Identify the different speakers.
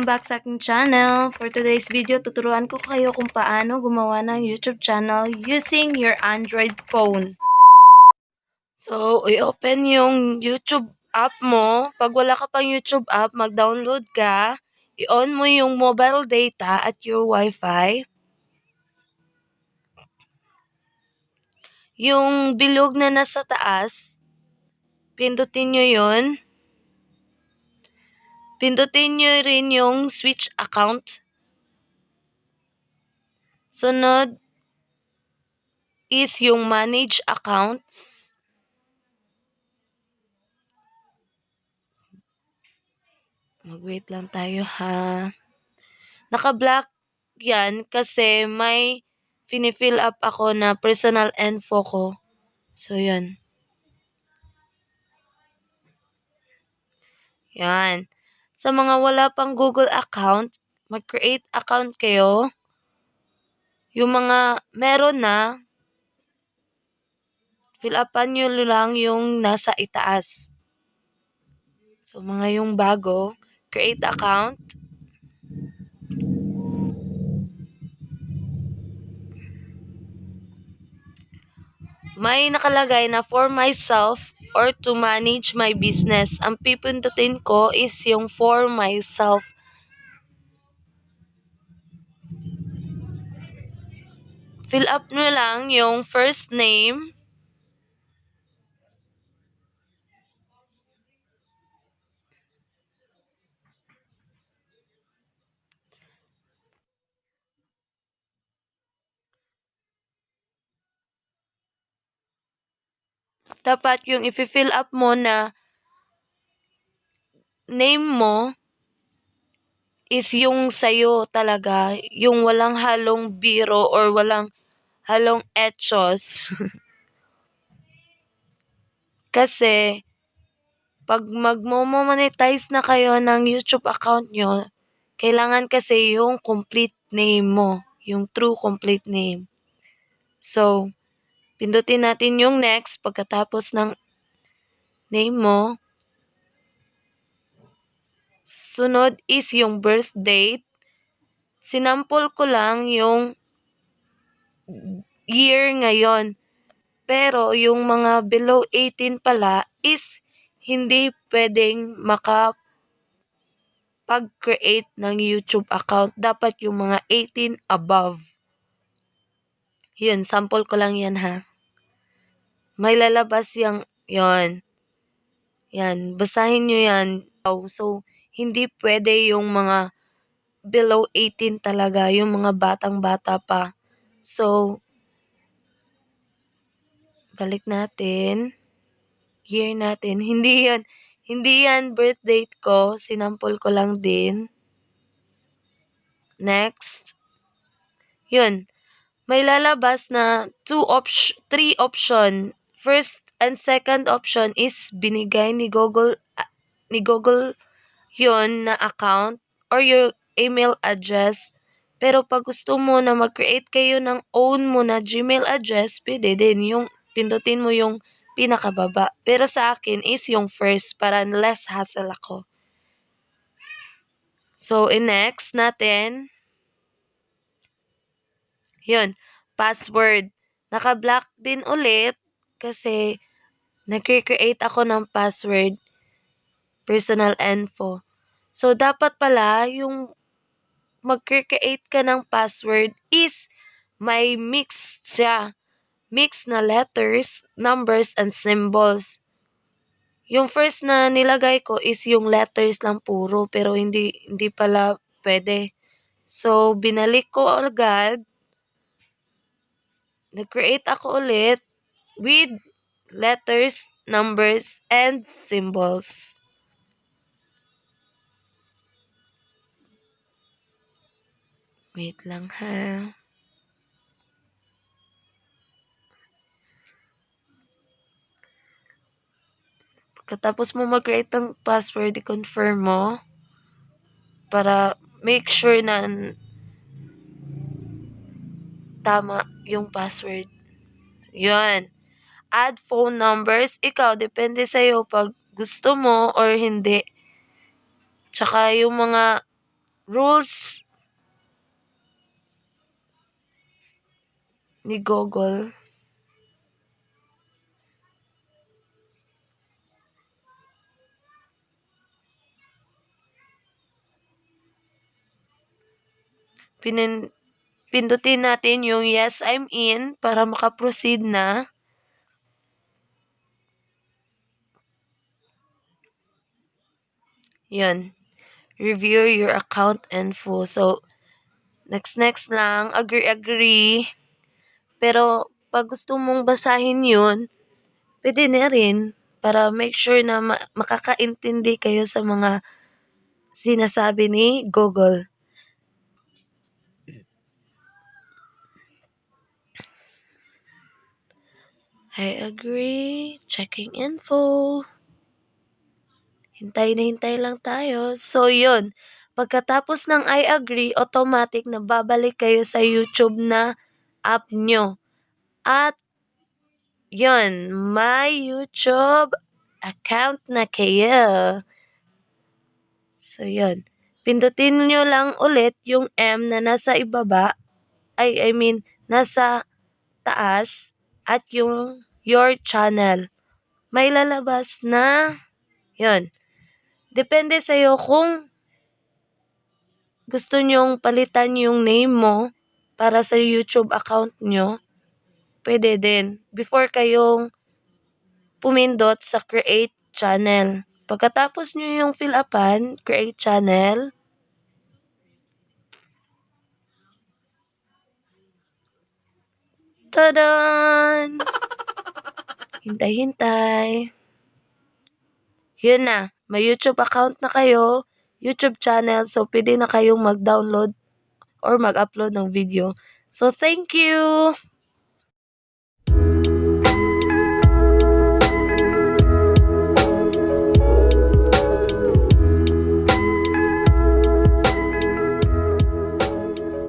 Speaker 1: back sa aking channel. For today's video, tuturuan ko kayo kung paano gumawa ng YouTube channel using your Android phone. So, i-open yung YouTube app mo. Pag wala ka pang YouTube app, mag-download ka. I-on mo yung mobile data at your Wi-Fi. Yung bilog na nasa taas, pindutin nyo yun. Pindutin nyo rin yung switch account. Sunod is yung manage accounts. Mag-wait lang tayo ha. Naka-black yan kasi may fini-fill up ako na personal info ko. So, yan. Yan. Sa mga wala pang Google account, mag-create account kayo. Yung mga meron na, fill upan nyo lang yung nasa itaas. So, mga yung bago, create account. May nakalagay na for myself or to manage my business. Ang pipindutin ko is yung for myself. Fill up nyo lang yung first name. Dapat yung i-fill up mo na name mo is yung sayo talaga. Yung walang halong biro or walang halong etchos. Kasi, pag mag-monetize na kayo ng YouTube account nyo, kailangan kasi yung complete name mo. Yung true complete name. So, pindutin natin yung next pagkatapos ng name mo. Sunod is yung birth date. Sinampol ko lang yung year ngayon. Pero yung mga below 18 pala is hindi pwedeng makapag-create ng YouTube account. Dapat yung mga 18 above. Yun, sample ko lang yan ha. May lalabas yung, yun. Yan, basahin nyo yan. So, hindi pwede yung mga below 18 talaga, yung mga batang-bata pa. So, balik natin. Year natin. Hindi yan birth date ko. Sinampol ko lang din. Next. Yun. May lalabas na 3 option. First and second option is binigay ni Google yun na account or your email address. Pero pag gusto mo na mag-create kayo ng own mo na Gmail address, pwede din yung pindutin mo yung pinakababa. Pero sa akin is yung first para less hassle ako. So, next natin. Yun, password. Naka-block din ulit kasi nag-create ako ng password, personal info. So, dapat pala yung mag-create ka ng password is may mix siya. Mix na letters, numbers, and symbols. Yung first na nilagay ko is yung letters lang puro, pero hindi pala pwede. So, binalik ko agad. Nag-create ako ulit with letters, numbers, and symbols. Wait lang ha. Pagkatapos mo mag-create ng password, i-confirm mo para make sure na tama yung password. Yun. Add phone numbers. Ikaw, depende sa'yo pag gusto mo or hindi. Tsaka yung mga rules ni Google. Pindutin natin yung yes, I'm in para makaproceed na. Yun. Review your account info. So, next lang, agree. Pero, pag gusto mong basahin yun, pwede na rin para make sure na makakaintindi kayo sa mga sinasabi ni Google. I agree. Checking info. Hintay lang tayo. So, yun. Pagkatapos ng I agree, automatic na babalik kayo sa YouTube na app nyo. At, yun, my YouTube account na kayo. So, yun. Pindutin nyo lang ulit yung M na nasa ibaba. I mean, nasa taas. At yung your channel. May lalabas na, yun. Depende sa'yo kung gusto nyong palitan yung name mo para sa YouTube account nyo, pwede din. Before kayong pumindot sa create channel. Pagkatapos nyo yung fill upan, create channel, tadan! Hintay. Yun na, may YouTube account na kayo, YouTube channel, so pwede na kayong mag-download or mag-upload ng video. So, thank you!